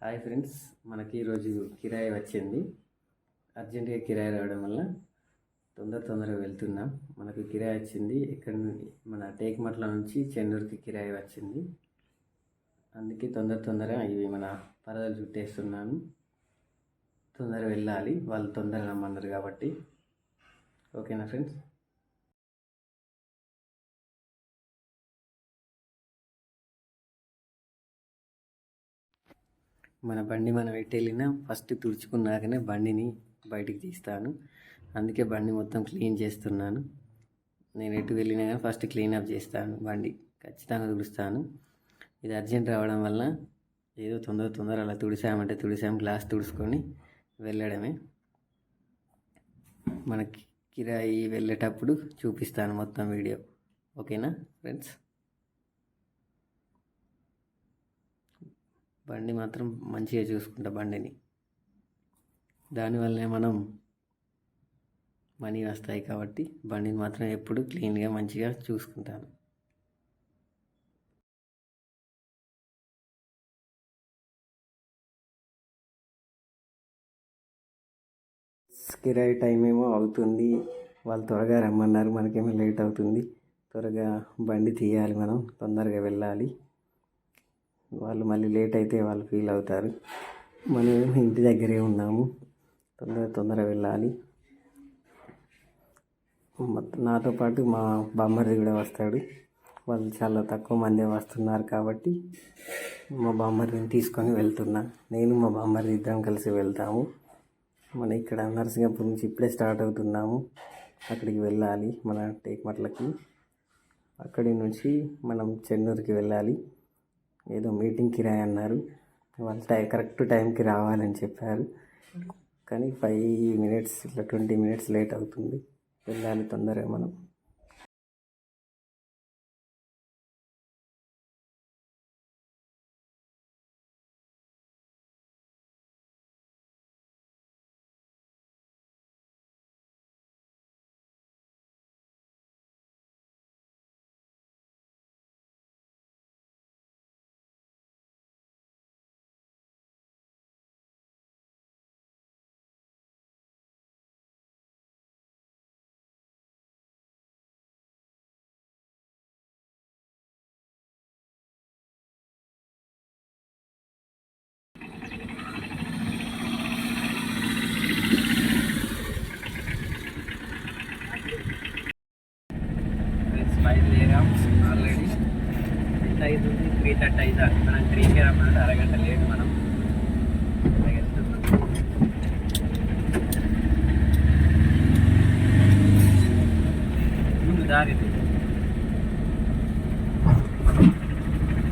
Hi friends, మనకి ఈరోజు కిరాయి వచ్చింది. అర్జెంటుగా కిరాయి రావడం వల్ల తొందరగా వెళ్తున్నాం. మనకు కిరాయి వచ్చింది. ఇక్కడ మన టేక్మట్ల నుంచి చెన్నూరుకి కిరాయి వచ్చింది. అందుకే తొందరగా ఇవి మన పరదలు చుట్టేస్తున్నాను. తొందరగా వెళ్ళాలి, వాళ్ళు తొందరగా రమ్మన్నారు కాబట్టి. ఓకేనా ఫ్రెండ్స్? మన బండి మనం ఎటు వెళ్ళినా ఫస్ట్ తుడుచుకున్నాకనే బండిని బయటికి తీస్తాను. అందుకే బండి మొత్తం క్లీన్ చేస్తున్నాను. నేను ఎటు వెళ్ళినా కానీ ఫస్ట్ క్లీనప్ చేస్తాను. బండి ఖచ్చితంగా తుడుస్తాను. ఇది అర్జెంట్ రావడం వల్ల ఏదో తొందర అలా తుడిసాము, గ్లాస్ తుడుచుకొని వెళ్ళడమే. మనకి కిరాయి వెళ్ళేటప్పుడు చూపిస్తాను మొత్తం వీడియో. ఓకేనా ఫ్రెండ్స్? బండి మాత్రం మంచిగా చూసుకుంటా బండిని. దానివల్లనే మనం మనీ వస్తాయి కాబట్టి బండిని మాత్రం ఎప్పుడు క్లీన్గా మంచిగా చూసుకుంటాను. కిరాయి టైం ఏమో అవుతుంది. వాళ్ళు త్వరగా రమ్మన్నారు, మనకేమో లేట్ అవుతుంది. త్వరగా బండి తీయాలి, మనం తొందరగా వెళ్ళాలి. వాళ్ళు మళ్ళీ లేట్ అయితే వాళ్ళు ఫీల్ అవుతారు. మనం ఇంటి దగ్గరే ఉన్నాము, తొందరగా వెళ్ళాలి. నాతో పాటు మా బామ్మర్ది కూడా వస్తాడు. వాళ్ళు చాలా తక్కువ మందే వస్తున్నారు కాబట్టి మా బామ్మర్దిని తీసుకొని వెళ్తున్నా. నేను మా బామ్మర్ది ఇద్దరం కలిసి వెళ్తాము. మన ఇక్కడ నరసింగపూర్ నుంచి ఇప్పుడే స్టార్ట్ అవుతున్నాము. అక్కడికి వెళ్ళాలి, మన టేక్మట్లకి. అక్కడి నుంచి మనం చెన్నూరుకి వెళ్ళాలి. ఏదో మీటింగ్ కిరాయి అన్నారు. వాళ్ళు కరెక్ట్ టైంకి రావాలని చెప్పారు. కానీ 5 minutes ఇట్లా 20 minutes లేట్ అవుతుంది. వెళ్ళాలి తొందరగా మనం. బయలుదేరాం ఆల్రెడీ. ఎంత అవుతుంది? 3:30 అవుతుంది. మనం 3కి రమ్మన్నట్టు అరగంట లేట్. మనం వెళ్తున్నాం. ముందు దారి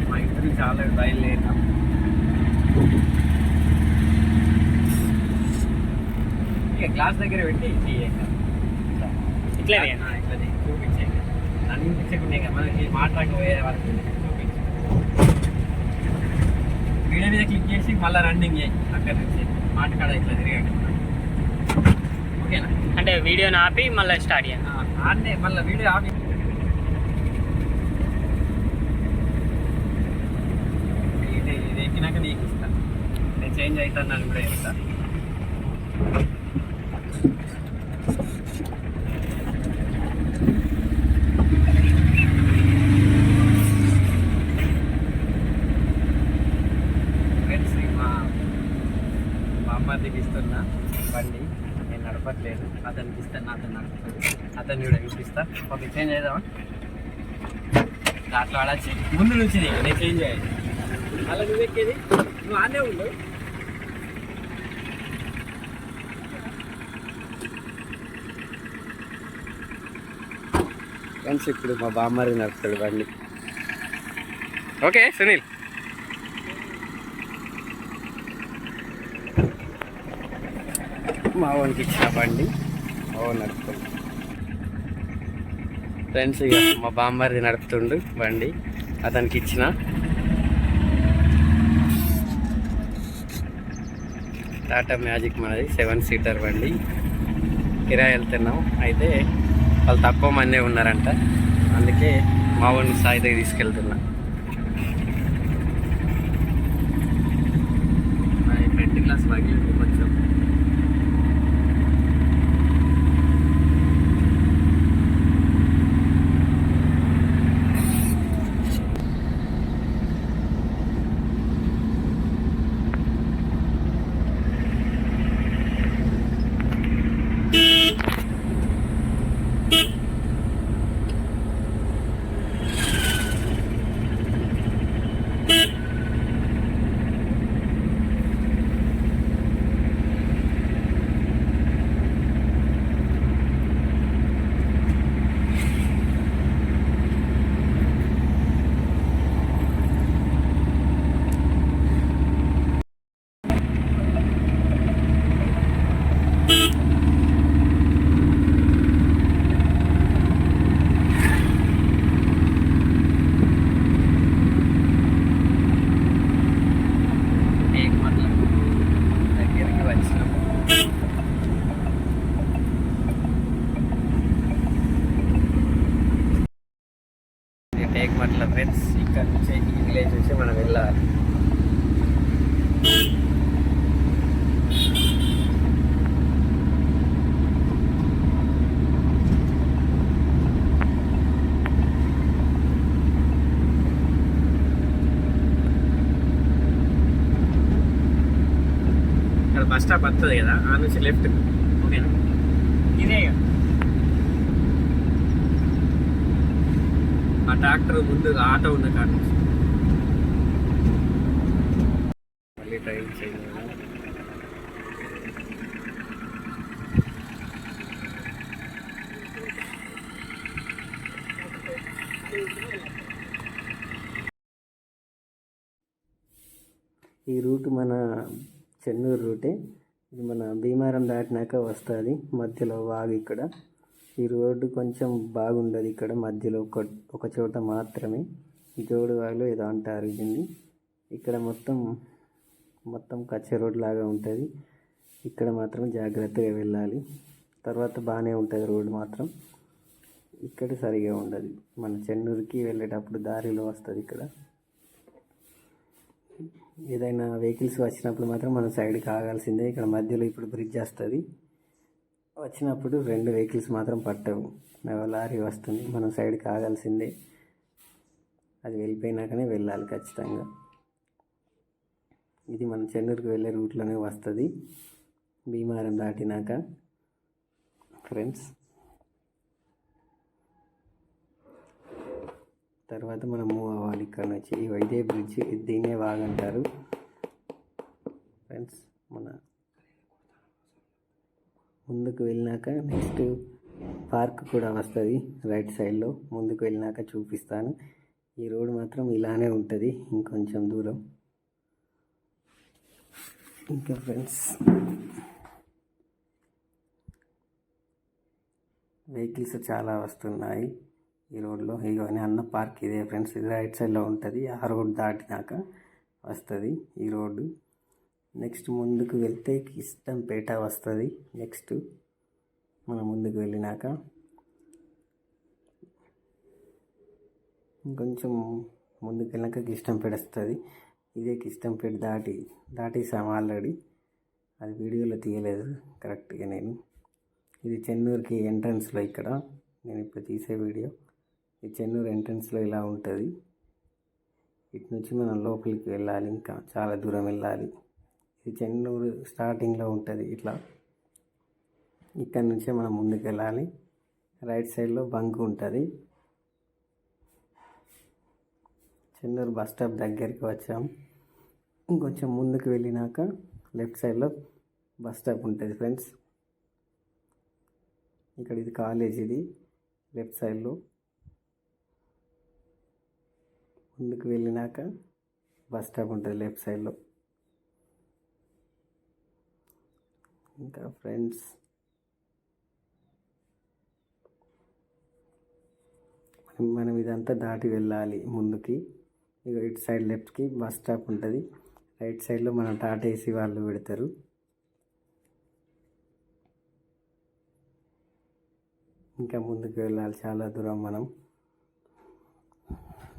మా ఇంటి నుంచి ఆల్రెడీ బయలుదేరాం. ఇక క్లాస్ దగ్గర పెట్టి ఇట్లా చూపించే అనిపించకుండా మనకి మాట్లాడకపోయే వరకు చూపించు. వీడియో మీద క్లిక్ చేసి మళ్ళీ రన్నింగ్ చేయి. అక్కడి నుంచి మాట్లాడ ఇట్లా తిరిగాడు. ఓకేనా? అంటే వీడియోని ఆపి మళ్ళీ స్టార్ట్ చేయాలి. ఆడనే మళ్ళీ వీడియో ఆపి ఇది ఎక్కినాక నీకు ఇస్తా. నేను చేంజ్ అవుతాను, నన్ను కూడా ఇస్తా. అమ్మదికి ఇస్తున్నా బండి, నేను నడపట్లేదు. అతనికి ఇస్తాను, అతను నడుపుతాడు. అతన్ని కూడా చూపిస్తా. ఓకే, చేంజ్ చేద్దామా? అట్లా ఆడచ్చి ముందు నుంచి నేను చేంజ్ చేయాలి. అలా నువ్వు ఎక్కేది, నువ్వు ఆనే ఉండు. ఫ్రెండ్స్, ఇప్పుడు మా బామ్మది నడుపుతాడు బండి. ఓకే సునీల్, మా వానికి ఇచ్చిన బండి నడుపుతుంది. ఫ్రెండ్స్, ఇక మా బామ్మర్ది నడుపుతుండు బండి. అతనికి ఇచ్చిన టాటా మ్యాజిక్ మనది 7-seater బండి. కిరాయి వెళ్తున్నాం. అయితే వాళ్ళు తక్కువ మందే ఉన్నారంట, అందుకే మా వాడిని సాయి దగ్గర తీసుకెళ్తున్నా. పగిలింది కొంచెం. దగ్గరికి వచ్చినాం. టేక్మట్ల ఫ్రెండ్స్, ఇక్కడ నుంచి ఈ విలేజ్ నుంచి మనం వెళ్ళాలి. ఇక్కడ బస్ స్టాప్ వస్తుంది కదా, ఆ నుంచి లెఫ్ట్. ఓకేనా, ఇదే ఆ ట్రాక్టర్ ముందు ఆటో ఉన్న కాడ నుంచి మళ్ళీ డ్రైవ్ చేయాలి. ఈ రూట్ మన చెన్నూరు రూటే. ఇది మన భీమారం దాటినాక వస్తుంది, మధ్యలో వాగు. ఇక్కడ ఈ రోడ్డు కొంచెం బాగుండదు, ఇక్కడ మధ్యలో ఒక చోట మాత్రమే జోడు వాగులో ఏదో అంటారు దీన్ని. ఇక్కడ మొత్తం కచ్చ రోడ్ లాగా ఉంటుంది. ఇక్కడ మాత్రం జాగ్రత్తగా వెళ్ళాలి. తర్వాత బాగానే ఉంటుంది రోడ్డు మాత్రం. ఇక్కడ సరిగా ఉండదు. మన చెన్నూరుకి వెళ్ళేటప్పుడు దారిలో వస్తుంది. ఇక్కడ ఏదైనా వెహికల్స్ వచ్చినప్పుడు మాత్రం మనం సైడ్కి ఆగాల్సిందే. ఇక్కడ మధ్యలో ఇప్పుడు బ్రిడ్జ్ వస్తుంది. వచ్చినప్పుడు 2 వెహికల్స్ మాత్రం పట్టవు. లారీ వస్తుంది, మనం సైడ్కి ఆగాల్సిందే. అది వెళ్ళిపోయినాకనే వెళ్ళాలి ఖచ్చితంగా. ఇది మన చెన్నూరుకి వెళ్ళే రూట్లోనే వస్తుంది, భీమారం దాటినాక ఫ్రెండ్స్. తర్వాత మనం మూవ్ అవ్వాలి ఇక్కడ నుంచి. ఇదే బ్రిడ్జ్, దీన్నే వాగంటారు ఫ్రెండ్స్. మన ముందుకు వెళ్ళినాక నెక్స్ట్ పార్క్ కూడా వస్తుంది రైట్ సైడ్లో. ముందుకు వెళ్ళినాక చూపిస్తాను. ఈ రోడ్ మాత్రం ఇలానే ఉంటుంది, ఇంకొంచెం దూరం. ఇంకా ఫ్రెండ్స్, వెహికల్స్ చాలా వస్తున్నాయి ఈ రోడ్లో. ఇవన్నీ అన్న పార్క్ ఇదే ఫ్రెండ్స్. ఇది రైట్ సైడ్లో ఉంటుంది. ఆ రోడ్ దాటినాక వస్తుంది ఈ రోడ్డు. నెక్స్ట్ ముందుకు వెళ్తే కిష్టంపేట వస్తుంది. నెక్స్ట్ మనం ముందుకు వెళ్ళినాక ఇంకొంచెం ముందుకు వెళ్ళినాక కిష్టంపేట వస్తుంది. ఇదే కిష్టంపేట దాటేసాము ఆల్రెడీ. అది వీడియోలో తీయలేదు కరెక్ట్గా నేను. ఇది చెన్నూరుకి ఎంట్రన్స్లో. ఇక్కడ నేను ఇప్పుడు తీసే వీడియో ఈ చెన్నూరు ఎంట్రన్స్లో ఇలా ఉంటుంది. ఇటు నుంచి మనం లోపలికి వెళ్ళాలి, ఇంకా చాలా దూరం వెళ్ళాలి. ఇది చెన్నూరు స్టార్టింగ్లో ఉంటుంది ఇట్లా. ఇక్కడ నుంచే మనం ముందుకు వెళ్ళాలి. రైట్ సైడ్లో బంక్ ఉంటుంది. చెన్నూరు బస్ స్టాప్ దగ్గరికి వచ్చాం. ఇంకొంచెం ముందుకు వెళ్ళినాక లెఫ్ట్ సైడ్లో బస్ స్టాప్ ఉంటుంది ఫ్రెండ్స్. ఇక్కడ ఇది కాలేజ్. ఇది లెఫ్ట్ సైడ్లో. ముందుకు వెళ్ళినాక బస్ స్టాప్ ఉంటుంది లెఫ్ట్ సైడ్లో. ఇంకా ఫ్రెండ్స్, మనం ఇదంతా దాటి వెళ్ళాలి ముందుకి. ఇక ఇటు సైడ్ లెఫ్ట్కి బస్ స్టాప్ ఉంటుంది. రైట్ సైడ్లో మనం టాటా ఏసీ వాళ్ళు పెడతారు. ఇంకా ముందుకు వెళ్ళాలి చాలా దూరం.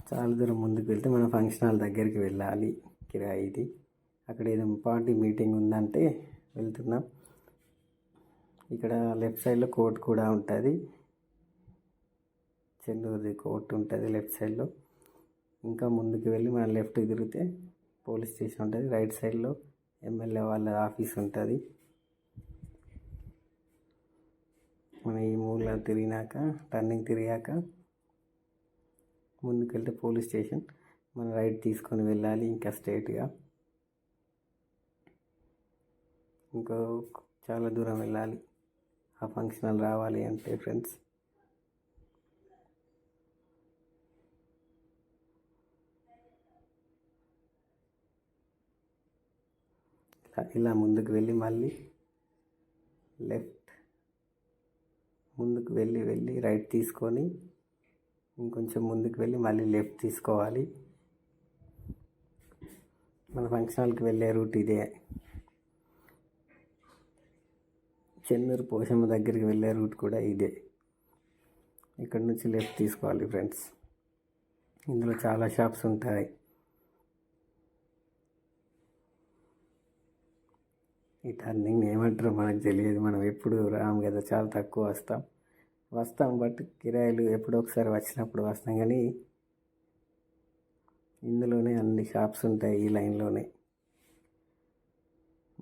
చాలా దూరం ముందుకు వెళ్తే మనం ఫంక్షన్ హాల్ దగ్గరికి వెళ్ళాలి. కిరాయి ఇది అక్కడ ఏదో పార్టీ మీటింగ్ ఉందంటే వెళ్తున్నాం. ఇక్కడ లెఫ్ట్ సైడ్లో కోర్ట్ కూడా ఉంటుంది, చెన్నూరుది కోర్ట్ ఉంటుంది లెఫ్ట్ సైడ్లో. ఇంకా ముందుకు వెళ్ళి మనం లెఫ్ట్ తిరిగితే పోలీస్ స్టేషన్ ఉంటుంది. రైట్ సైడ్లో ఎమ్మెల్యే వాళ్ళ ఆఫీస్ ఉంటుంది. మనం ఈ మూల తిరిగినాక టర్నింగ్ తిరిగాక ముందుకు వెళ్తే పోలీస్ స్టేషన్. మనం రైట్ తీసుకొని వెళ్ళాలి ఇంకా స్ట్రైట్గా. ఇంకో చాలా దూరం వెళ్ళాలి ఆ ఫంక్షన్ హాల్ రావాలి అంటే ఫ్రెండ్స్. ఇలా ముందుకు వెళ్ళి మళ్ళీ లెఫ్ట్ ముందుకు వెళ్ళి రైట్ తీసుకొని ఇంకొంచెం ముందుకు వెళ్ళి మళ్ళీ లెఫ్ట్ తీసుకోవాలి. మన ఫంక్షన్ హాల్కి వెళ్ళే రూట్ ఇదే. చెన్నూరు పోషమ్మ దగ్గరికి వెళ్ళే రూట్ కూడా ఇదే. ఇక్కడ నుంచి లెఫ్ట్ తీసుకోవాలి ఫ్రెండ్స్. ఇందులో చాలా షాప్స్ ఉంటాయి. ఈ టర్నింగ్ ఏమంటారో మనకు తెలియదు, మనం ఎప్పుడు రాము కదా, చాలా తక్కువ వస్తాం బట్ కిరాయిలు ఎప్పుడో ఒకసారి వచ్చినప్పుడు వస్తాం. కానీ ఇందులోనే అన్ని షాప్స్ ఉంటాయి. ఈ లైన్లోనే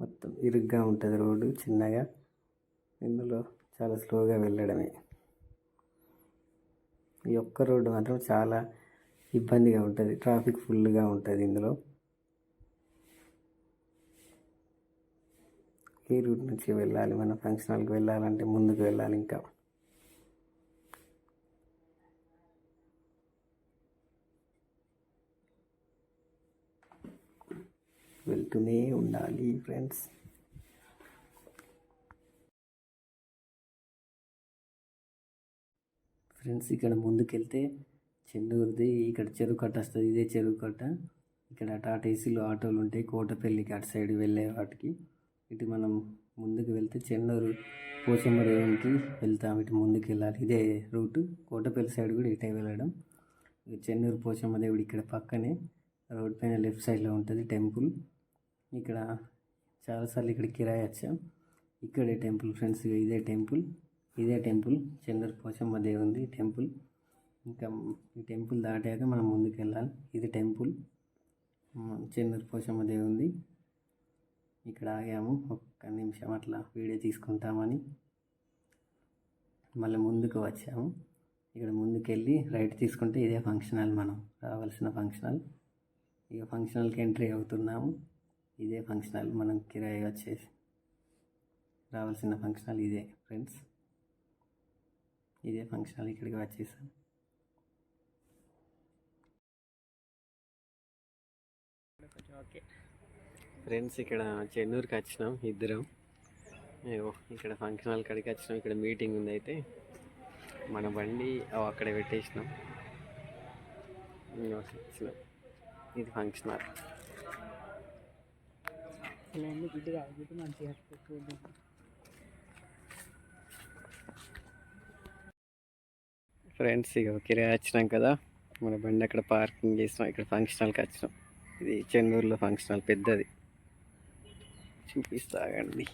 మొత్తం ఇరుగ్గా ఉంటుంది రోడ్డు, చిన్నగా. ఇందులో చాలా స్లోగా వెళ్ళడమే. ఈ ఒక్క రోడ్డు మాత్రం చాలా ఇబ్బందిగా ఉంటుంది, ట్రాఫిక్ ఫుల్గా ఉంటుంది ఇందులో. ఈ రూట్ నుంచి వెళ్ళాలి, మన ఫంక్షన్ హాల్కి వెళ్ళాలంటే ముందుకు వెళ్ళాలి. ఇంకా వెళ్తూనే ఉండాలి ఫ్రెండ్స్. ఇక్కడ ముందుకెళ్తే చెన్నూరుది ఇక్కడ చెరువు కట్ట వస్తుంది. ఇదే చెరువు కట్ట. ఇక్కడ టాటాఏసీలు ఆటోలు ఉంటాయి కోటపల్లికి అటు సైడ్ వెళ్ళే వాటికి. ఇటు మనం ముందుకు వెళ్తే చెన్నూరు పోచమ్మ దేవునికి వెళ్తాం. ఇటు ముందుకు వెళ్ళాలి, ఇదే రూటు. కోటపల్లి సైడ్ కూడా ఇటే వెళ్ళడం. చెన్నూరు పోచమ్మ దేవుడు ఇక్కడ పక్కనే రోడ్ పైన లెఫ్ట్ సైడ్లో ఉంటుంది టెంపుల్. ఇక్కడ చాలాసార్లు ఇక్కడ కిరాయి వచ్చాం. ఇక్కడే టెంపుల్ ఫ్రెండ్స్, ఇదే టెంపుల్ చెన్నూరు పోచమ్మ దేవుంది టెంపుల్. ఇంకా ఈ టెంపుల్ దాటాక మనం ముందుకు వెళ్ళాలి. ఇది టెంపుల్ చెన్నూరు పోచమ్మ దేవుంది. ఇక్కడ ఆగాము ఒక్క నిమిషం అట్లా వీడియో తీసుకుంటామని. మళ్ళీ ముందుకు వచ్చాము. ఇక్కడ ముందుకెళ్ళి రైట్ తీసుకుంటే ఇదే ఫంక్షన్ హాల్, మనం రావాల్సిన ఫంక్షన్ హాల్. ఇక ఫంక్షన్ హాల్కి ఎంట్రీ అవుతున్నాము. ఇదే ఫంక్షన్ హాల్, మనం కిరాయి వచ్చేసి రావాల్సిన ఫంక్షన్ హాల్ ఇదే ఫ్రెండ్స్. ఇదే ఫంక్షన్ హాల్, ఇక్కడికి వచ్చేసాం. ఓకే ఫ్రెండ్స్, ఇక్కడ చెన్నూరుకి వచ్చినాం ఇద్దరం. ఇక్కడ ఫంక్షన్ హాల్ కాడికి వచ్చినాం. ఇక్కడ మీటింగ్ ఉంది. అయితే మన బండి అక్కడ పెట్టేసినాం. ఇది ఫంక్షన్ హాల్. ఫ్రెండ్స్, ఇక కిరాయి వచ్చినాం కదా, మన బండి అక్కడ పార్కింగ్ చేసినాం. ఇక్కడ ఫంక్షన్ హాల్కి వచ్చినాం. ఇది చెన్నూరులో ఫంక్షన్ హాల్, పెద్దది. చూపిస్తాగండి.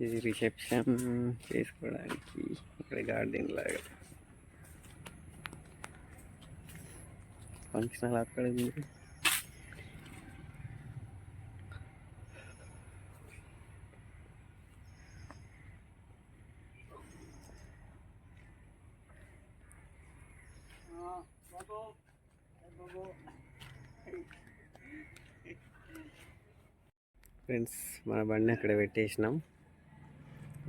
ఇది రిసెప్షన్ చేసుకోవడానికి ఇక్కడ గార్డెన్ లాగా. ఫంక్షన్ హాల్ అక్కడ ఉంది. ఫ్రెండ్స్, మన బండి అక్కడ పెట్టేసినాం.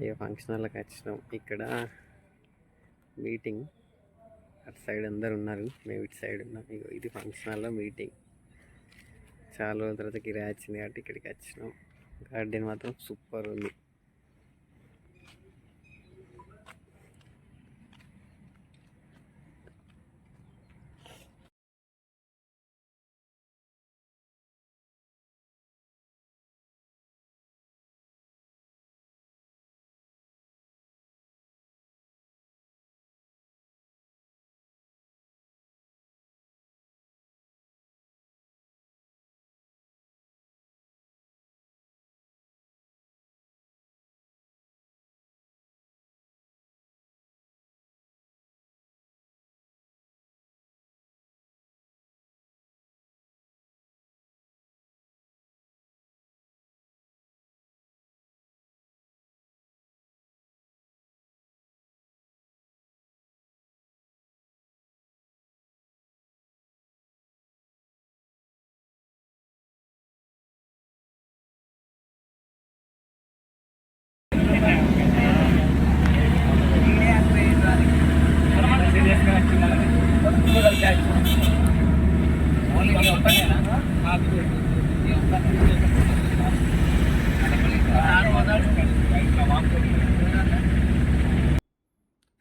ఇక ఫంక్షన్ హాల్కి వచ్చినాం. ఇక్కడ మీటింగ్, అటు సైడ్ అందరు ఉన్నారు, మేము ఇటు సైడ్ ఉన్నాం. ఇక ఇది ఫంక్షన్ హాల్లో మీటింగ్. చాలా రోజుల తర్వాత కిరాయి వచ్చింది కాబట్టి ఇక్కడికి వచ్చినాం. గార్డెన్ మాత్రం సూపర్ ఉంది.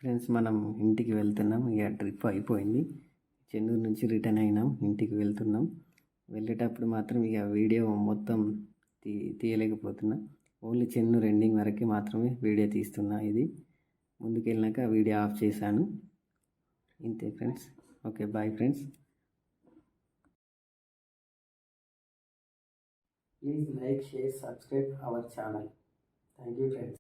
ఫ్రెండ్స్ మనం ఇంటికి వెళ్తున్నాం. ఇక ట్రిప్ అయిపోయింది. చెన్నూరు నుంచి రిటర్న్ అయినాం, ఇంటికి వెళ్తున్నాం. వెళ్ళేటప్పుడు మాత్రం ఇక వీడియో మొత్తం తీయలేకపోతున్నా. ఓన్లీ చెన్నూరు ఎండింగ్ వరకే మాత్రమే వీడియో తీస్తున్నా. ఇది ముందుకు వెళ్ళినాక వీడియో ఆఫ్ చేశాను. ఇంతే friends. Okay, bye friends. Please like, share, subscribe our channel. Thank you friends.